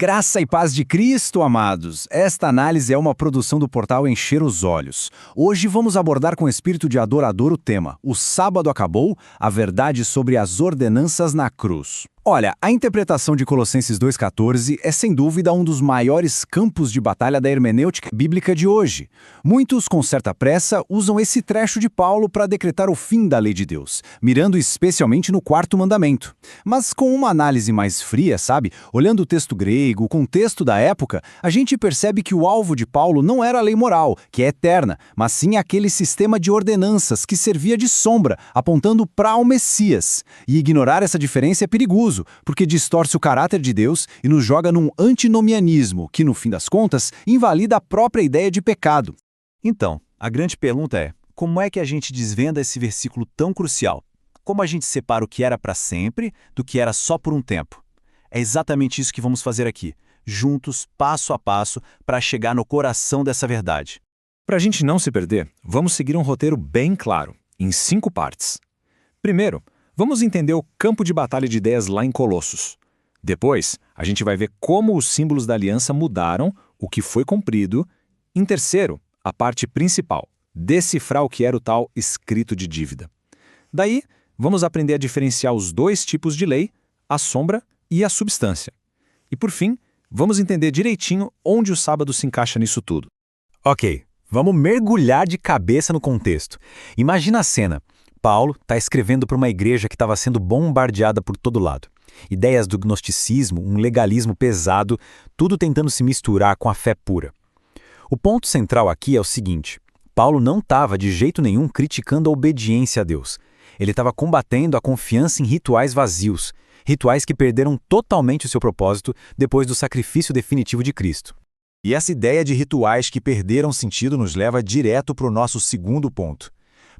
Graça e paz de Cristo, amados! Esta análise é uma produção do portal Encher os Olhos. Hoje vamos abordar com espírito de adorador o tema O Sábado Acabou? A verdade sobre as ordenanças na cruz. Olha, a interpretação de Colossenses 2,14 é sem dúvida um dos maiores campos de batalha da hermenêutica bíblica de hoje. Muitos, com certa pressa, usam esse trecho de Paulo para decretar o fim da lei de Deus, mirando especialmente no quarto mandamento. Mas com uma análise mais fria, sabe, olhando o texto grego, o contexto da época, a gente percebe que o alvo de Paulo não era a lei moral, que é eterna, mas sim aquele sistema de ordenanças que servia de sombra, apontando para o Messias. E ignorar essa diferença é perigoso, porque distorce o caráter de Deus e nos joga num antinomianismo que, no fim das contas, invalida a própria ideia de pecado. Então, a grande pergunta é, como é que a gente desvenda esse versículo tão crucial? Como a gente separa o que era para sempre do que era só por um tempo? É exatamente isso que vamos fazer aqui, juntos, passo a passo, para chegar no coração dessa verdade. Para a gente não se perder, vamos seguir um roteiro bem claro, em 5 partes. Primeiro, vamos entender o campo de batalha de ideias lá em Colossos. Depois, a gente vai ver como os símbolos da aliança mudaram, o que foi cumprido. Em terceiro, a parte principal, decifrar o que era o tal escrito de dívida. Daí, vamos aprender a diferenciar os dois tipos de lei, a sombra e a substância. E por fim, vamos entender direitinho onde o sábado se encaixa nisso tudo. Ok, vamos mergulhar de cabeça no contexto. Imagina a cena. Paulo está escrevendo para uma igreja que estava sendo bombardeada por todo lado. Ideias do gnosticismo, um legalismo pesado, tudo tentando se misturar com a fé pura. O ponto central aqui é o seguinte: Paulo não estava de jeito nenhum criticando a obediência a Deus. Ele estava combatendo a confiança em rituais vazios, rituais que perderam totalmente o seu propósito depois do sacrifício definitivo de Cristo. E essa ideia de rituais que perderam sentido nos leva direto para o nosso segundo ponto.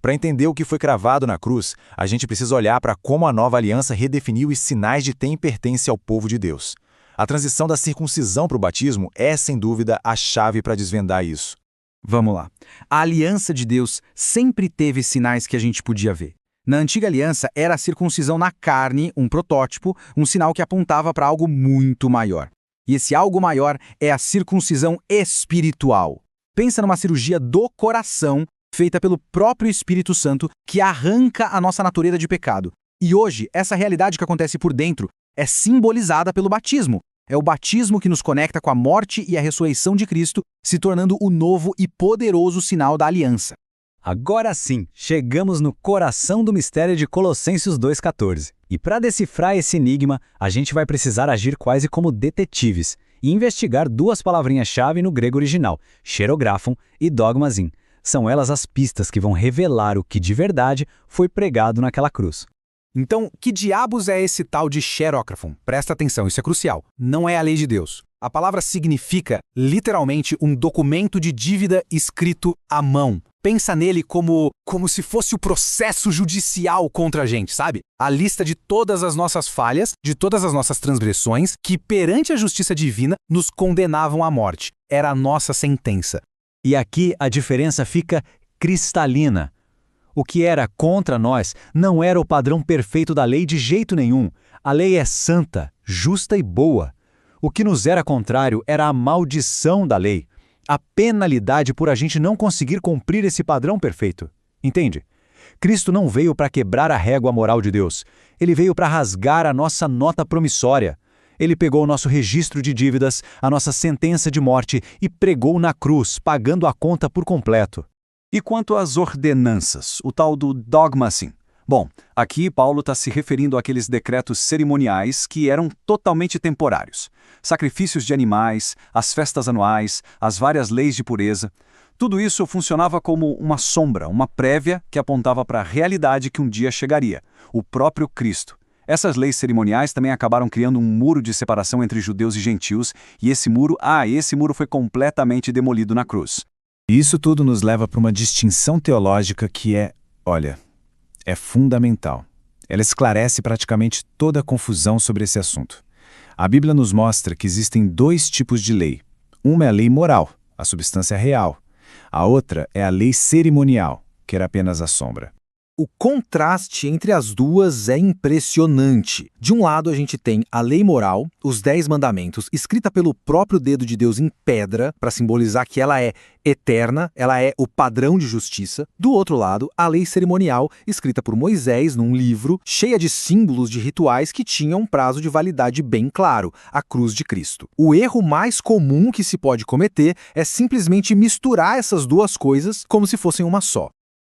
Para entender o que foi cravado na cruz, a gente precisa olhar para como a nova aliança redefiniu os sinais de quem pertence ao povo de Deus. A transição da circuncisão para o batismo é, sem dúvida, a chave para desvendar isso. Vamos lá. A aliança de Deus sempre teve sinais que a gente podia ver. Na antiga aliança, era a circuncisão na carne, um protótipo, um sinal que apontava para algo muito maior. E esse algo maior é a circuncisão espiritual. Pensa numa cirurgia do coração, feita pelo próprio Espírito Santo, que arranca a nossa natureza de pecado. E hoje, essa realidade que acontece por dentro é simbolizada pelo batismo. É o batismo que nos conecta com a morte e a ressurreição de Cristo, se tornando o novo e poderoso sinal da aliança. Agora sim, chegamos no coração do mistério de Colossenses 2,14. E para decifrar esse enigma, a gente vai precisar agir quase como detetives e investigar 2 palavrinhas-chave no grego original, xerografon e dogmasin. São elas as pistas que vão revelar o que de verdade foi pregado naquela cruz. Então, que diabos é esse tal de xerógrafon? Presta atenção, isso é crucial. Não é a lei de Deus. A palavra significa, literalmente, um documento de dívida escrito à mão. Pensa nele como se fosse o processo judicial contra a gente, sabe? A lista de todas as nossas falhas, de todas as nossas transgressões, que perante a justiça divina nos condenavam à morte. Era a nossa sentença. E aqui a diferença fica cristalina. O que era contra nós não era o padrão perfeito da lei de jeito nenhum. A lei é santa, justa e boa. O que nos era contrário era a maldição da lei, a penalidade por a gente não conseguir cumprir esse padrão perfeito. Entende? Cristo não veio para quebrar a régua moral de Deus. Ele veio para rasgar a nossa nota promissória. Ele pegou o nosso registro de dívidas, a nossa sentença de morte e pregou na cruz, pagando a conta por completo. E quanto às ordenanças, o tal do dogmasin? Bom, aqui Paulo está se referindo àqueles decretos cerimoniais que eram totalmente temporários. Sacrifícios de animais, as festas anuais, as várias leis de pureza. Tudo isso funcionava como uma sombra, uma prévia que apontava para a realidade que um dia chegaria, o próprio Cristo. Essas leis cerimoniais também acabaram criando um muro de separação entre judeus e gentios, e esse muro foi completamente demolido na cruz. E isso tudo nos leva para uma distinção teológica que é fundamental. Ela esclarece praticamente toda a confusão sobre esse assunto. A Bíblia nos mostra que existem 2 tipos de lei. Uma é a lei moral, a substância real. A outra é a lei cerimonial, que era apenas a sombra. O contraste entre as duas é impressionante. De um lado, a gente tem a lei moral, os 10 mandamentos, escrita pelo próprio dedo de Deus em pedra, para simbolizar que ela é eterna, ela é o padrão de justiça. Do outro lado, a lei cerimonial, escrita por Moisés num livro, cheia de símbolos de rituais que tinham um prazo de validade bem claro, a cruz de Cristo. O erro mais comum que se pode cometer é simplesmente misturar essas duas coisas como se fossem uma só.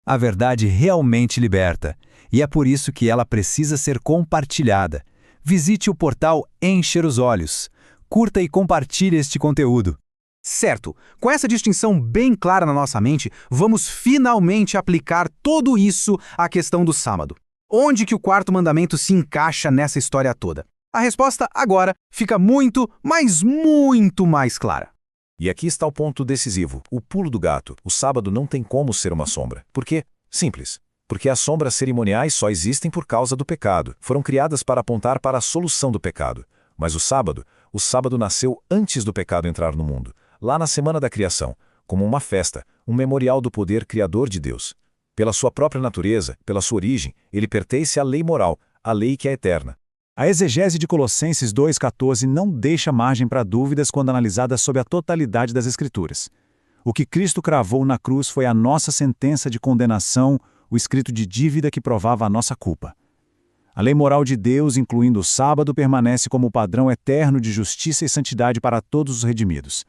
A verdade realmente liberta, e é por isso que ela precisa ser compartilhada. Visite o portal Encher os Olhos. Curta e compartilhe este conteúdo. Certo, com essa distinção bem clara na nossa mente, vamos finalmente aplicar tudo isso à questão do sábado. Onde que o quarto mandamento se encaixa nessa história toda? A resposta agora fica muito, mas muito mais clara. E aqui está o ponto decisivo, o pulo do gato. O sábado não tem como ser uma sombra. Por quê? Simples. Porque as sombras cerimoniais só existem por causa do pecado. Foram criadas para apontar para a solução do pecado. Mas o sábado nasceu antes do pecado entrar no mundo, lá na semana da criação, como uma festa, um memorial do poder criador de Deus. Pela sua própria natureza, pela sua origem, ele pertence à lei moral, à lei que é eterna. A exegese de Colossenses 2,14 não deixa margem para dúvidas quando analisada sob a totalidade das Escrituras. O que Cristo cravou na cruz foi a nossa sentença de condenação, o escrito de dívida que provava a nossa culpa. A lei moral de Deus, incluindo o sábado, permanece como o padrão eterno de justiça e santidade para todos os redimidos.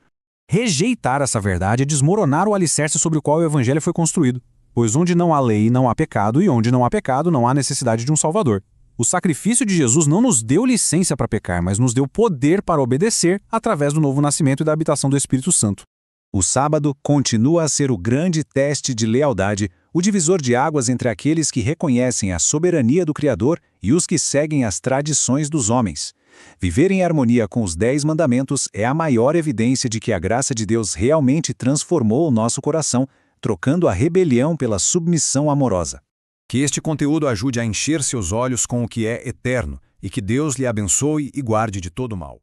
Rejeitar essa verdade é desmoronar o alicerce sobre o qual o Evangelho foi construído. Pois onde não há lei, não há pecado, e onde não há pecado, não há necessidade de um Salvador. O sacrifício de Jesus não nos deu licença para pecar, mas nos deu poder para obedecer através do novo nascimento e da habitação do Espírito Santo. O sábado continua a ser o grande teste de lealdade, o divisor de águas entre aqueles que reconhecem a soberania do Criador e os que seguem as tradições dos homens. Viver em harmonia com os 10 mandamentos é a maior evidência de que a graça de Deus realmente transformou o nosso coração, trocando a rebelião pela submissão amorosa. Que este conteúdo ajude a encher seus olhos com o que é eterno e que Deus lhe abençoe e guarde de todo mal.